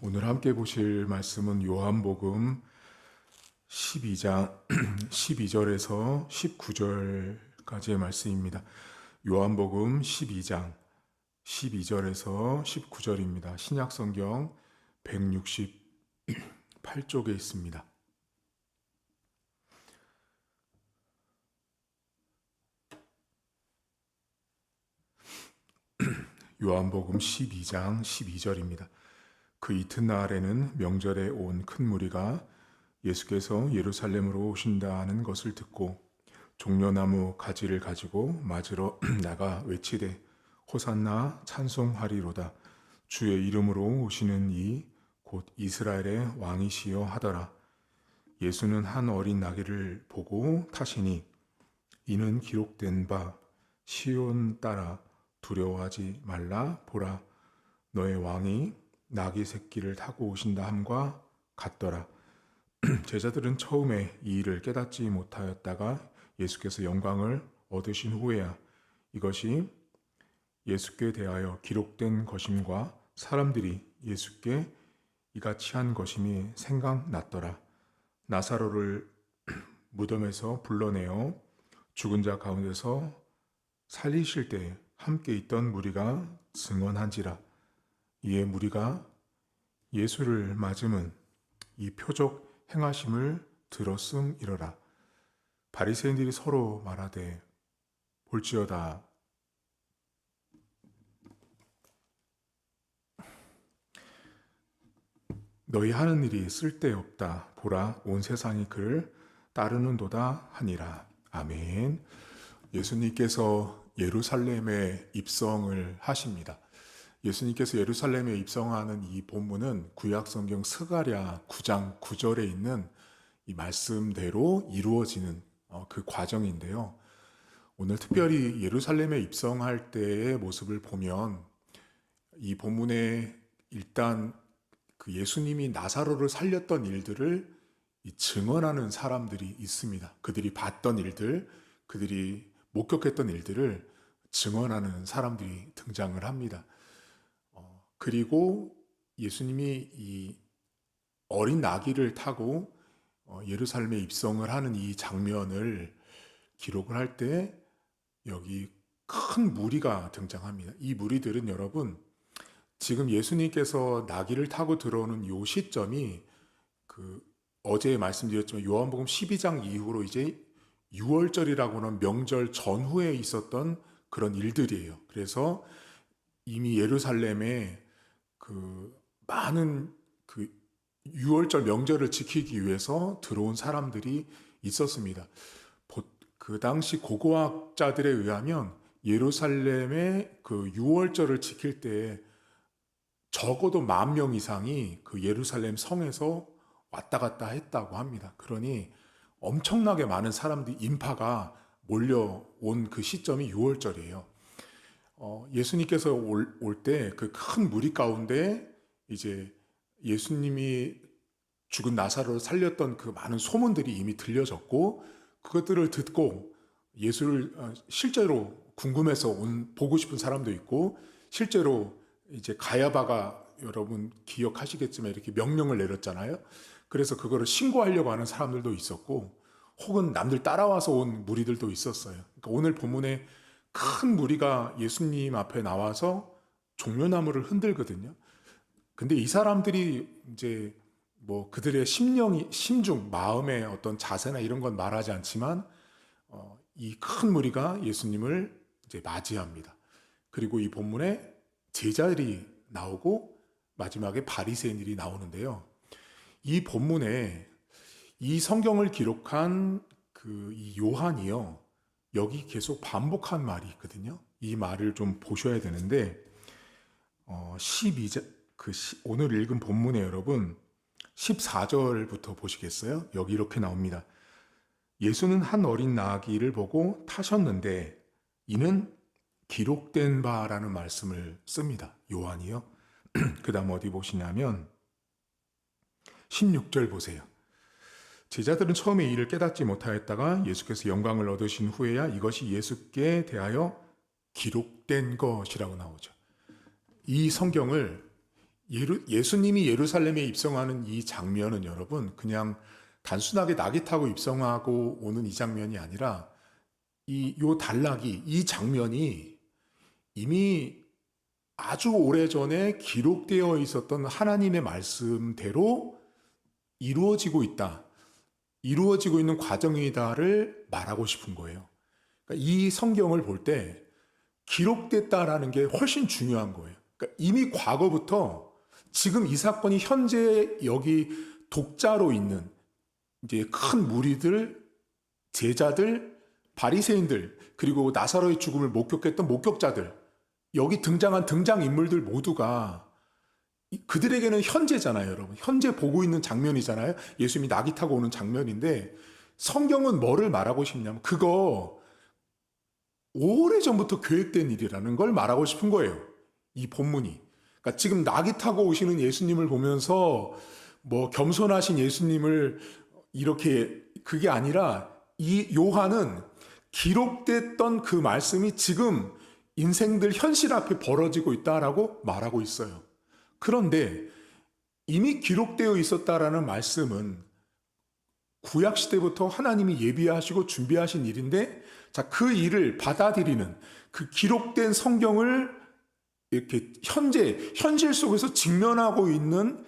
오늘 함께 보실 말씀은 요한복음 12장 12절에서 19절까지의 말씀입니다. 요한복음 12장 12절에서 19절입니다. 신약성경 168쪽에 있습니다. 요한복음 12장 12절입니다. 그 이튿날에는 명절에 온 큰 무리가 예수께서 예루살렘으로 오신다는 것을 듣고 종려나무 가지를 가지고 맞으러 나가 외치되 호산나 찬송하리로다. 주의 이름으로 오시는 이 곧 이스라엘의 왕이시여 하더라. 예수는 한 어린 나귀를 보고 타시니 이는 기록된 바 시온 따라 두려워하지 말라. 보라, 너의 왕이 나귀 새끼를 타고 오신다 함과 같더라. 제자들은 처음에 이 일을 깨닫지 못하였다가 예수께서 영광을 얻으신 후에야 이것이 예수께 대하여 기록된 것임과 사람들이 예수께 이같이 한 것임이 생각났더라. 나사로를 무덤에서 불러내어 죽은 자 가운데서 살리실 때 함께 있던 무리가 증언한지라. 이에 무리가 예수를 맞음은 이 표적 행하심을 들었음이러라. 바리새인들이 서로 말하되 볼지어다 너희 하는 일이 쓸데없다. 보라, 온 세상이 그를 따르는도다 하니라. 아멘. 예수님께서 예루살렘에 입성을 하십니다. 예수님께서 예루살렘에 입성하는 이 본문은 구약성경 스가랴 9장 9절에 있는 이 말씀대로 이루어지는 그 과정인데요. 오늘 특별히 예루살렘에 입성할 때의 모습을 보면 이 본문에 일단 그 예수님이 나사로를 살렸던 일들을 증언하는 사람들이 있습니다. 그들이 봤던 일들, 그들이 목격했던 일들을 증언하는 사람들이 등장을 합니다. 그리고 예수님이 이 어린 나귀를 타고 예루살렘에 입성을 하는 이 장면을 기록을 할 때 여기 큰 무리가 등장합니다. 이 무리들은 여러분, 지금 예수님께서 나귀를 타고 들어오는 요 시점이 어제 말씀드렸지만 요한복음 12장 이후로 이제 6월절이라고 하는 명절 전후에 있었던 그런 일들이에요. 그래서 이미 예루살렘에 많은 6월절 명절을 지키기 위해서 들어온 사람들이 있었습니다. 그 당시 고고학자들에 의하면 예루살렘의 그 6월절을 지킬 때 적어도 10,000명 이상이 그 예루살렘 성에서 왔다 갔다 했다고 합니다. 그러니 엄청나게 많은 사람들이 인파가 몰려온 그 시점이 6월절이에요. 예수님께서 올 때 그 큰 무리 가운데 이제 예수님이 죽은 나사로를 살렸던 그 많은 소문들이 이미 들려졌고 그것들을 듣고 예수를 실제로 궁금해서 보고 싶은 사람도 있고 실제로 이제 가야바가 여러분 기억하시겠지만 이렇게 명령을 내렸잖아요. 그래서 그거를 신고하려고 하는 사람들도 있었고 혹은 남들 따라와서 온 무리들도 있었어요. 그러니까 오늘 본문에 큰 무리가 예수님 앞에 나와서 종려나무를 흔들거든요. 근데 이 사람들이 이제 그들의 심중, 마음의 어떤 자세나 이런 건 말하지 않지만 이 큰 무리가 예수님을 이제 맞이합니다. 그리고 이 본문에 제자들이 나오고 마지막에 바리새인들이 나오는데요. 이 본문에 이 성경을 기록한 이 요한이요. 여기 계속 반복한 말이 있거든요. 이 말을 좀 보셔야 되는데 12절 오늘 읽은 본문에 여러분 14절부터 보시겠어요? 여기 이렇게 나옵니다. 예수는 한 어린 나귀를 보고 타셨는데 이는 기록된 바라는 말씀을 씁니다. 요한이요. 그 다음 어디 보시냐면 16절 보세요. 제자들은 처음에 이 일을 깨닫지 못하였다가 예수께서 영광을 얻으신 후에야 이것이 예수께 대하여 기록된 것이라고 나오죠. 이 성경을 예수님이 예루살렘에 입성하는 이 장면은 여러분 그냥 단순하게 낙이 타고 입성하고 오는 이 장면이 아니라 요 단락이 이 장면이 이미 아주 오래전에 기록되어 있었던 하나님의 말씀대로 이루어지고 있다. 이루어지고 있는 과정이다를 말하고 싶은 거예요. 그러니까 이 성경을 볼 때 기록됐다라는 게 훨씬 중요한 거예요. 그러니까 이미 과거부터 지금 이 사건이 현재 여기 독자로 있는 이제 큰 무리들, 제자들, 바리새인들, 그리고 나사로의 죽음을 목격했던 목격자들, 여기 등장한 등장인물들 모두가 그들에게는 현재잖아요, 여러분. 현재 보고 있는 장면이잖아요. 예수님이 낙이 타고 오는 장면인데 성경은 뭐를 말하고 싶냐면 그거 오래전부터 계획된 일이라는 걸 말하고 싶은 거예요. 이 본문이. 그러니까 지금 낙이 타고 오시는 예수님을 보면서 뭐 겸손하신 예수님을 이렇게 그게 아니라 이 요한은 기록됐던 그 말씀이 지금 인생들 현실 앞에 벌어지고 있다라고 말하고 있어요. 그런데 이미 기록되어 있었다라는 말씀은 구약 시대부터 하나님이 예비하시고 준비하신 일인데 자, 그 일을 받아들이는 그 기록된 성경을 이렇게 현실 속에서 직면하고 있는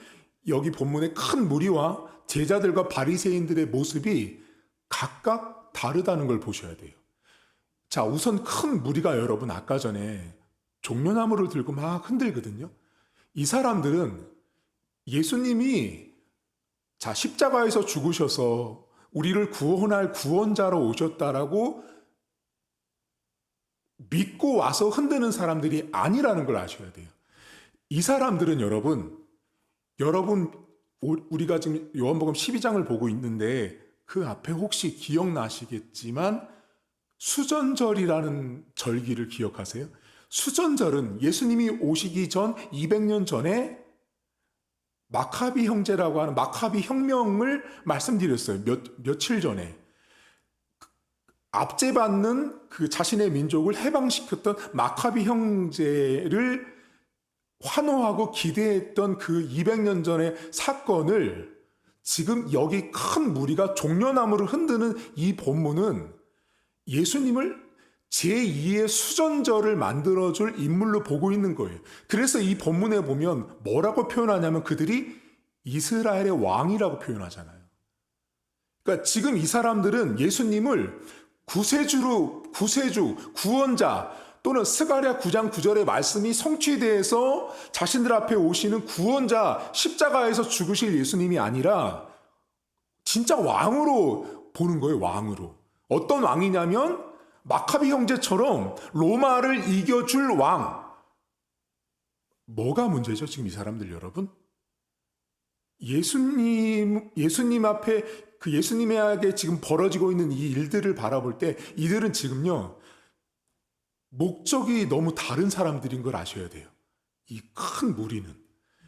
여기 본문의 큰 무리와 제자들과 바리새인들의 모습이 각각 다르다는 걸 보셔야 돼요. 자, 우선 큰 무리가 여러분 아까 전에 종려나무를 들고 막 흔들거든요. 이 사람들은 예수님이 자, 십자가에서 죽으셔서 우리를 구원할 구원자로 오셨다라고 믿고 와서 흔드는 사람들이 아니라는 걸 아셔야 돼요. 이 사람들은 여러분 우리가 지금 요한복음 12장을 보고 있는데 그 앞에 혹시 기억나시겠지만 수전절이라는 절기를 기억하세요? 수전절은 예수님이 오시기 전 200년 전에 마카비 형제라고 하는 마카비 혁명을 말씀드렸어요. 며칠 전에. 압제받는 그 자신의 민족을 해방시켰던 마카비 형제를 환호하고 기대했던 그 200년 전의 사건을 지금 여기 큰 무리가 종려나무를 흔드는 이 본문은 예수님을 제2의 수전절을 만들어줄 인물로 보고 있는 거예요. 그래서 이 본문에 보면 뭐라고 표현하냐면 그들이 이스라엘의 왕이라고 표현하잖아요. 그러니까 지금 이 사람들은 예수님을 구세주, 구원자 또는 스가랴 9장 9절의 말씀이 성취돼서 자신들 앞에 오시는 구원자, 십자가에서 죽으실 예수님이 아니라 진짜 왕으로 보는 거예요, 왕으로. 어떤 왕이냐면 마카비 형제처럼 로마를 이겨줄 왕. 뭐가 문제죠, 지금 이 사람들 여러분? 예수님 앞에 그 예수님에게 지금 벌어지고 있는 이 일들을 바라볼 때 이들은 지금요, 목적이 너무 다른 사람들인 걸 아셔야 돼요. 이 큰 무리는.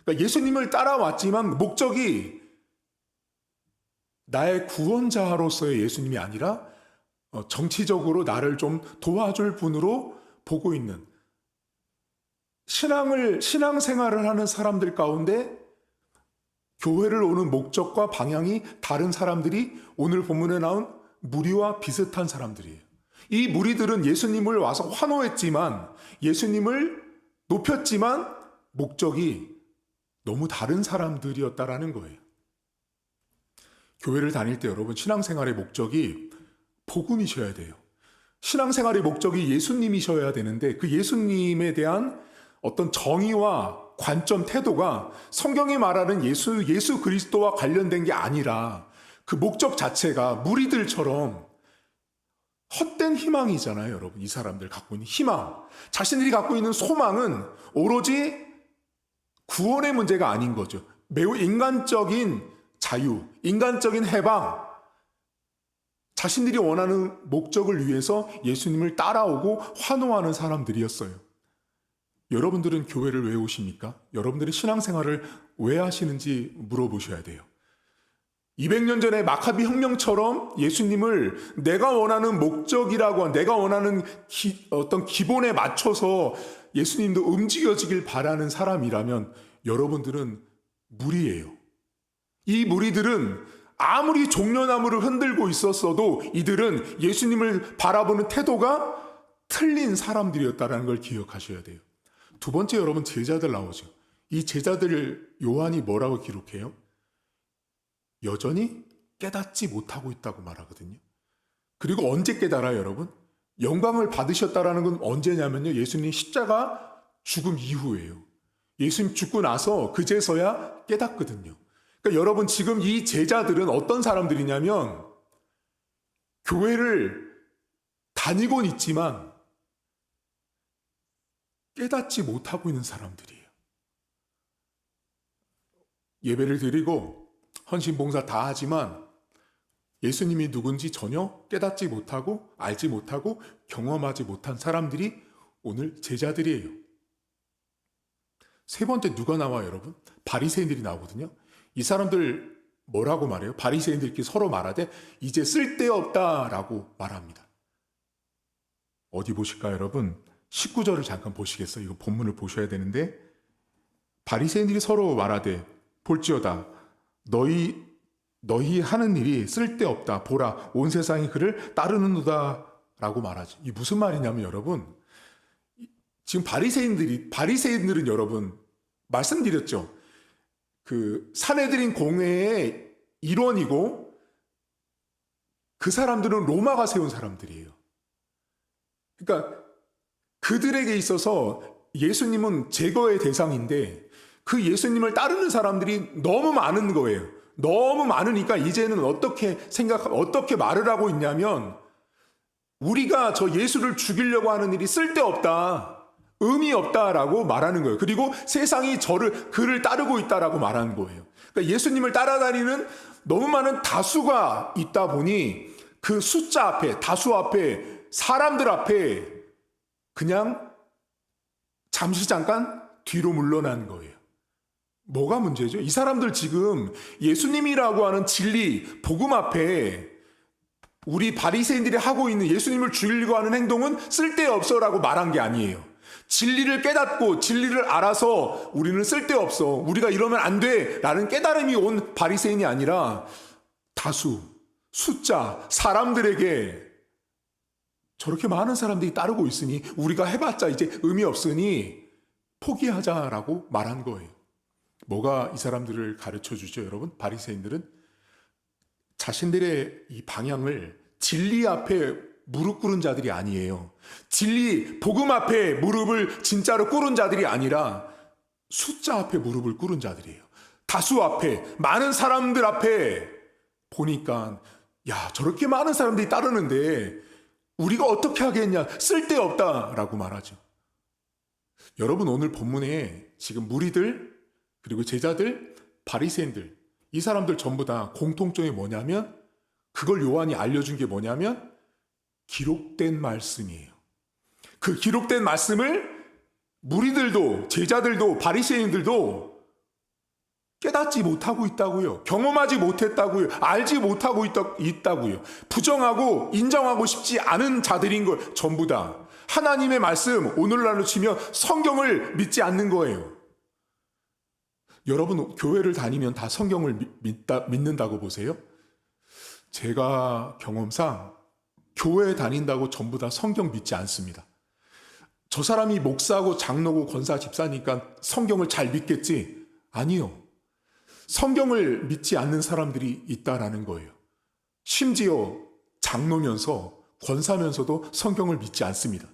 그러니까 예수님을 따라왔지만 목적이 나의 구원자로서의 예수님이 아니라 정치적으로 나를 좀 도와줄 분으로 보고 있는 신앙생활을 하는 사람들 가운데 교회를 오는 목적과 방향이 다른 사람들이 오늘 본문에 나온 무리와 비슷한 사람들이에요. 이 무리들은 예수님을 와서 환호했지만 예수님을 높였지만 목적이 너무 다른 사람들이었다라는 거예요. 교회를 다닐 때 여러분 신앙생활의 목적이 복음이셔야 돼요. 신앙생활의 목적이 예수님이셔야 되는데 그 예수님에 대한 어떤 정의와 관점, 태도가 성경이 말하는 예수 그리스도와 관련된 게 아니라 그 목적 자체가 무리들처럼 헛된 희망이잖아요, 여러분. 이 사람들 갖고 있는 희망. 자신들이 갖고 있는 소망은 오로지 구원의 문제가 아닌 거죠. 매우 인간적인 자유, 인간적인 해방. 자신들이 원하는 목적을 위해서 예수님을 따라오고 환호하는 사람들이었어요. 여러분들은 교회를 왜 오십니까? 여러분들이 신앙생활을 왜 하시는지 물어보셔야 돼요. 200년 전에 마카비 혁명처럼 예수님을 내가 원하는 목적이라고 내가 원하는 어떤 기본에 맞춰서 예수님도 움직여지길 바라는 사람이라면 여러분들은 무리예요. 이 무리들은 아무리 종려나무를 흔들고 있었어도 이들은 예수님을 바라보는 태도가 틀린 사람들이었다는 걸 기억하셔야 돼요. 두 번째, 여러분, 제자들 나오죠. 이 제자들을 요한이 뭐라고 기록해요? 여전히 깨닫지 못하고 있다고 말하거든요. 그리고 언제 깨달아요, 여러분? 영광을 받으셨다라는 건 언제냐면요, 예수님 십자가 죽음 이후예요. 예수님 죽고 나서 그제서야 깨닫거든요. 그러니까 여러분, 지금 이 제자들은 어떤 사람들이냐면 교회를 다니곤 있지만 깨닫지 못하고 있는 사람들이에요. 예배를 드리고 헌신봉사 다 하지만 예수님이 누군지 전혀 깨닫지 못하고 알지 못하고 경험하지 못한 사람들이 오늘 제자들이에요. 세 번째 누가 나와요, 여러분? 바리새인들이 나오거든요. 이 사람들 뭐라고 말해요? 바리새인들끼리 서로 말하되 이제 쓸데없다라고 말합니다. 어디 보실까요, 여러분? 19절을 잠깐 보시겠어요? 이거 본문을 보셔야 되는데, 바리새인들이 서로 말하되 볼지어다 너희 하는 일이 쓸데없다. 보라, 온 세상이 그를 따르는도다 라고 말하죠. 이 무슨 말이냐면, 여러분, 지금 바리새인들은 여러분 말씀드렸죠. 그 사내들인 공회의 일원이고 그 사람들은 로마가 세운 사람들이에요. 그러니까 그들에게 있어서 예수님은 제거의 대상인데 그 예수님을 따르는 사람들이 너무 많은 거예요. 너무 많으니까 이제는 어떻게 말을 하고 있냐면, 우리가 저 예수를 죽이려고 하는 일이 쓸데없다, 의미 없다라고 말하는 거예요. 그리고 세상이 그를 따르고 있다라고 말하는 거예요. 그러니까 예수님을 따라다니는 너무 많은 다수가 있다 보니 그 숫자 앞에, 다수 앞에, 사람들 앞에 그냥 잠시 잠깐 뒤로 물러난 거예요. 뭐가 문제죠? 이 사람들 지금 예수님이라고 하는 진리, 복음 앞에 우리 바리새인들이 하고 있는 예수님을 죽이려고 하는 행동은 쓸데없어라고 말한 게 아니에요. 진리를 깨닫고 진리를 알아서 우리는 쓸데없어, 우리가 이러면 안 돼 라는 깨달음이 온 바리새인이 아니라 다수, 숫자, 사람들에게 저렇게 많은 사람들이 따르고 있으니 우리가 해봤자 이제 의미 없으니 포기하자라고 말한 거예요. 뭐가 이 사람들을 가르쳐 주죠, 여러분? 바리새인들은 자신들의 이 방향을 진리 앞에 무릎 꿇은 자들이 아니에요. 진리, 복음 앞에 무릎을 진짜로 꿇은 자들이 아니라 숫자 앞에 무릎을 꿇은 자들이에요. 다수 앞에, 많은 사람들 앞에 보니까, 야, 저렇게 많은 사람들이 따르는데 우리가 어떻게 하겠냐, 쓸데없다라고 말하죠. 여러분, 오늘 본문에 지금 무리들, 그리고 제자들, 바리새인들, 이 사람들 전부 다 공통점이 뭐냐면, 그걸 요한이 알려준 게 뭐냐면 기록된 말씀이에요. 그 기록된 말씀을 무리들도, 제자들도, 바리새인들도 깨닫지 못하고 있다고요. 경험하지 못했다고요. 알지 못하고 있다고요. 부정하고 인정하고 싶지 않은 자들인 걸, 전부 다 하나님의 말씀, 오늘날로 치면 성경을 믿지 않는 거예요. 여러분, 교회를 다니면 다 성경을 믿는다고 보세요? 제가 경험상 교회 다닌다고 전부 다 성경 믿지 않습니다. 저 사람이 목사고 장로고 권사 집사니까 성경을 잘 믿겠지? 아니요. 성경을 믿지 않는 사람들이 있다라는 거예요. 심지어 장로면서 권사면서도 성경을 믿지 않습니다.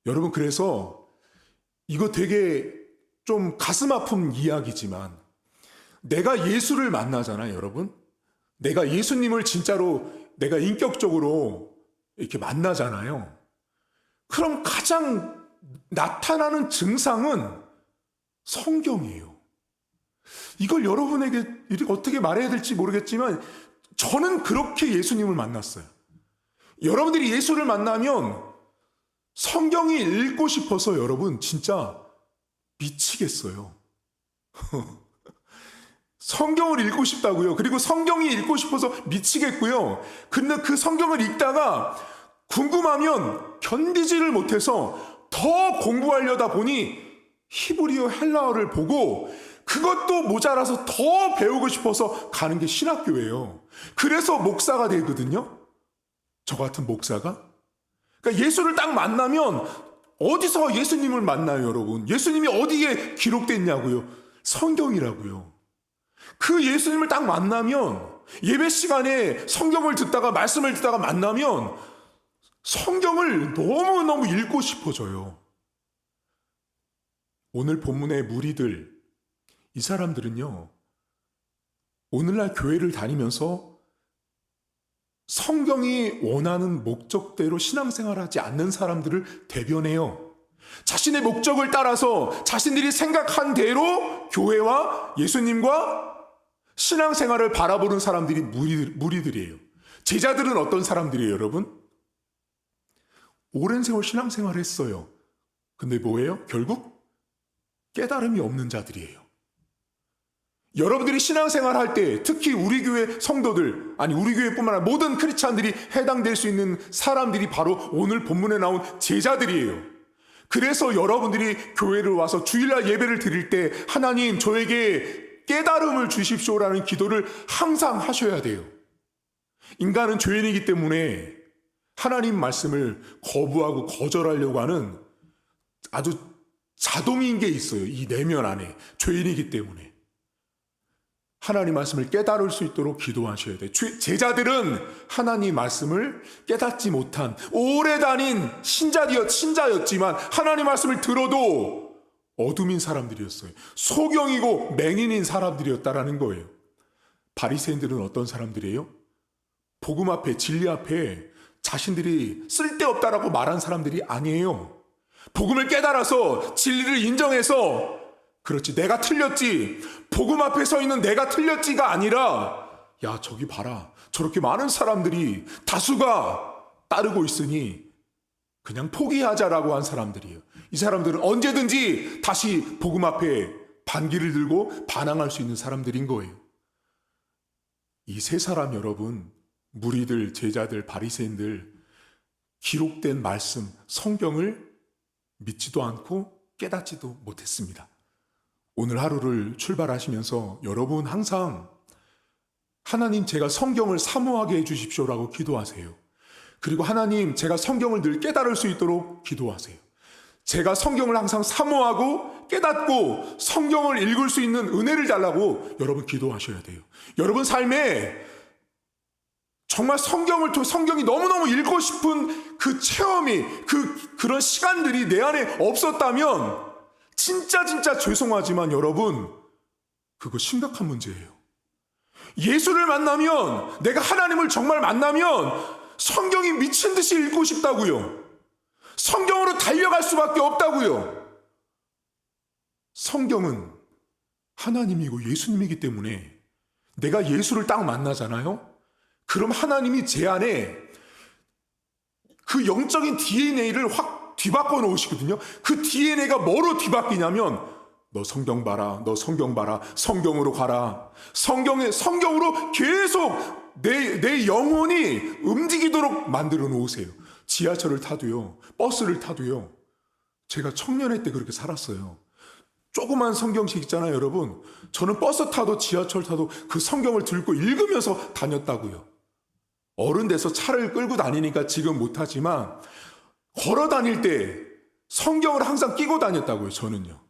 여러분, 그래서 이거 되게 좀 가슴 아픈 이야기지만, 내가 예수를 만나잖아요, 여러분. 내가 예수님을 진짜로 내가 인격적으로 이렇게 만나잖아요. 그럼 가장 나타나는 증상은 성경이에요. 이걸 여러분에게 어떻게 말해야 될지 모르겠지만 저는 그렇게 예수님을 만났어요. 여러분들이 예수를 만나면 성경이 읽고 싶어서 여러분 진짜 미치겠어요. 성경을 읽고 싶다고요. 그리고 성경이 읽고 싶어서 미치겠고요. 근데 그 성경을 읽다가 궁금하면 견디지를 못해서 더 공부하려다 보니 히브리어 헬라어를 보고 그것도 모자라서 더 배우고 싶어서 가는 게 신학교예요. 그래서 목사가 되거든요. 저 같은 목사가. 그러니까 예수를 딱 만나면 어디서 예수님을 만나요, 여러분? 예수님이 어디에 기록됐냐고요? 성경이라고요. 그 예수님을 딱 만나면 예배 시간에 성경을 듣다가 말씀을 듣다가 만나면 성경을 너무너무 읽고 싶어져요. 오늘 본문의 무리들, 이 사람들은요, 오늘날 교회를 다니면서 성경이 원하는 목적대로 신앙생활을 하지 않는 사람들을 대변해요. 자신의 목적을 따라서 자신들이 생각한 대로 교회와 예수님과 신앙생활을 바라보는 사람들이 무리들이에요. 제자들은 어떤 사람들이에요, 여러분? 오랜 세월 신앙생활을 했어요. 근데 뭐예요? 결국 깨달음이 없는 자들이에요. 여러분들이 신앙생활 할 때 특히 우리 교회 성도들, 아니 우리 교회뿐만 아니라 모든 크리스찬들이 해당될 수 있는 사람들이 바로 오늘 본문에 나온 제자들이에요. 그래서 여러분들이 교회를 와서 주일날 예배를 드릴 때 하나님 저에게 깨달음을 주십시오라는 기도를 항상 하셔야 돼요. 인간은 죄인이기 때문에 하나님 말씀을 거부하고 거절하려고 하는 아주 자동인 게 있어요. 이 내면 안에 죄인이기 때문에. 하나님 말씀을 깨달을 수 있도록 기도하셔야 돼요. 제자들은 하나님 말씀을 깨닫지 못한 오래 다닌 신자였지만 하나님 말씀을 들어도 어둠인 사람들이었어요. 소경이고 맹인인 사람들이었다라는 거예요. 바리새인들은 어떤 사람들이에요? 복음 앞에, 진리 앞에 자신들이 쓸데없다라고 말한 사람들이 아니에요. 복음을 깨달아서 진리를 인정해서 그렇지, 내가 틀렸지, 복음 앞에 서 있는 내가 틀렸지가 아니라 야, 저기 봐라, 저렇게 많은 사람들이 다수가 따르고 있으니 그냥 포기하자라고 한 사람들이에요. 이 사람들은 언제든지 다시 복음 앞에 반기를 들고 반항할 수 있는 사람들인 거예요. 이 세 사람 여러분, 무리들, 제자들, 바리새인들, 기록된 말씀, 성경을 믿지도 않고 깨닫지도 못했습니다. 오늘 하루를 출발하시면서 여러분 항상 하나님 제가 성경을 사모하게 해주십시오라고 기도하세요. 그리고 하나님 제가 성경을 늘 깨달을 수 있도록 기도하세요. 제가 성경을 항상 사모하고 깨닫고 성경을 읽을 수 있는 은혜를 달라고 여러분 기도하셔야 돼요. 여러분 삶에 정말 성경이 너무너무 읽고 싶은 그 체험이 그런 시간들이 내 안에 없었다면 진짜 죄송하지만 여러분 그거 심각한 문제예요. 예수를 만나면 내가 하나님을 정말 만나면 성경이 미친 듯이 읽고 싶다고요. 성경으로 달려갈 수밖에 없다고요. 성경은 하나님이고 예수님이기 때문에 내가 예수를 딱 만나잖아요. 그럼 하나님이 제 안에 그 영적인 DNA를 확 뒤바꿔 놓으시거든요. 그 DNA가 뭐로 뒤바뀌냐면 너 성경 봐라, 너 성경 봐라, 성경으로 가라. 성경으로 계속 내 영혼이 움직이도록 만들어 놓으세요. 지하철을 타도요, 버스를 타도요. 제가 청년회 때 그렇게 살았어요. 조그만 성경책 있잖아요, 여러분. 저는 버스 타도 지하철 타도 그 성경을 들고 읽으면서 다녔다고요. 어른 돼서 차를 끌고 다니니까 지금 못하지만 걸어 다닐 때 성경을 항상 끼고 다녔다고요, 저는요.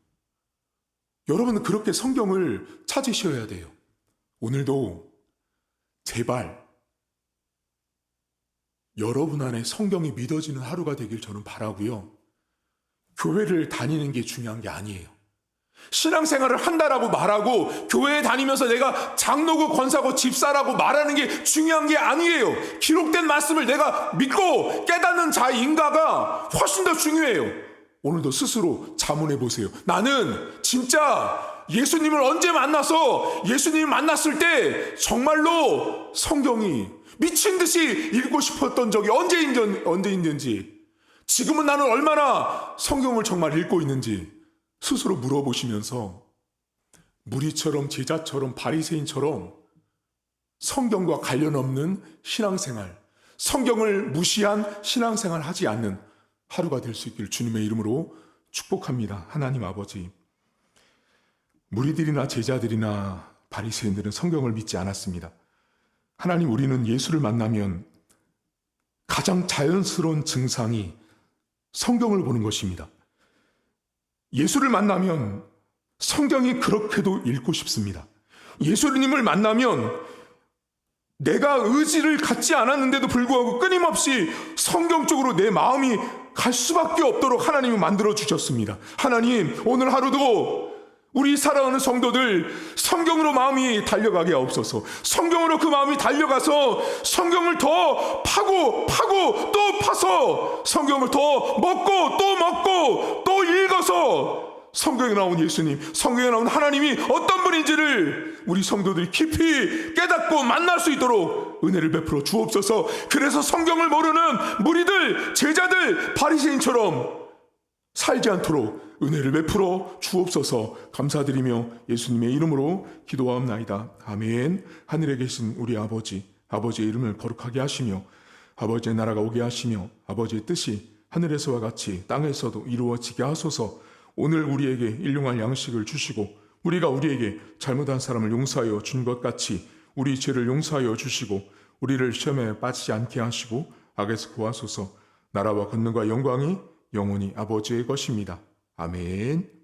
여러분은 그렇게 성경을 찾으셔야 돼요. 오늘도 제발 여러분 안에 성경이 믿어지는 하루가 되길 저는 바라고요. 교회를 다니는 게 중요한 게 아니에요. 신앙생활을 한다라고 말하고 교회에 다니면서 내가 장로고 권사고 집사라고 말하는 게 중요한 게 아니에요. 기록된 말씀을 내가 믿고 깨닫는 자인가가 훨씬 더 중요해요. 오늘도 스스로 자문해 보세요. 나는 진짜 예수님을 언제 만나서 예수님을 만났을 때 정말로 성경이 미친 듯이 읽고 싶었던 적이 언제 있는지, 지금은 나는 얼마나 성경을 정말 읽고 있는지 스스로 물어보시면서 무리처럼, 제자처럼, 바리새인처럼 성경과 관련 없는 신앙생활, 성경을 무시한 신앙생활 하지 않는 하루가 될 수 있기를 주님의 이름으로 축복합니다. 하나님 아버지, 무리들이나 제자들이나 바리새인들은 성경을 믿지 않았습니다. 하나님, 우리는 예수를 만나면 가장 자연스러운 증상이 성경을 보는 것입니다. 예수를 만나면 성경이 그렇게도 읽고 싶습니다. 예수님을 만나면 내가 의지를 갖지 않았는데도 불구하고 끊임없이 성경 쪽으로 내 마음이 갈 수밖에 없도록 하나님이 만들어 주셨습니다. 하나님, 오늘 하루도 우리 사랑하는 성도들 성경으로 마음이 달려가게 하옵소서. 성경으로 그 마음이 달려가서 성경을 더 파고 또 파서 성경을 더 먹고 또 읽어서 성경에 나온 예수님, 성경에 나온 하나님이 어떤 분인지를 우리 성도들이 깊이 깨닫고 만날 수 있도록 은혜를 베풀어 주옵소서. 그래서 성경을 모르는 무리들, 제자들, 바리새인처럼 살지 않도록 은혜를 베풀어 주옵소서. 감사드리며 예수님의 이름으로 기도하옵나이다. 아멘. 하늘에 계신 우리 아버지, 아버지의 이름을 거룩하게 하시며 아버지의 나라가 오게 하시며 아버지의 뜻이 하늘에서와 같이 땅에서도 이루어지게 하소서. 오늘 우리에게 일용할 양식을 주시고 우리가 우리에게 잘못한 사람을 용서하여 준 것 같이 우리 죄를 용서하여 주시고 우리를 시험에 빠지지 않게 하시고 악에서 구하소서. 나라와 권능과 영광이 영원히 아버지의 것입니다. 아멘.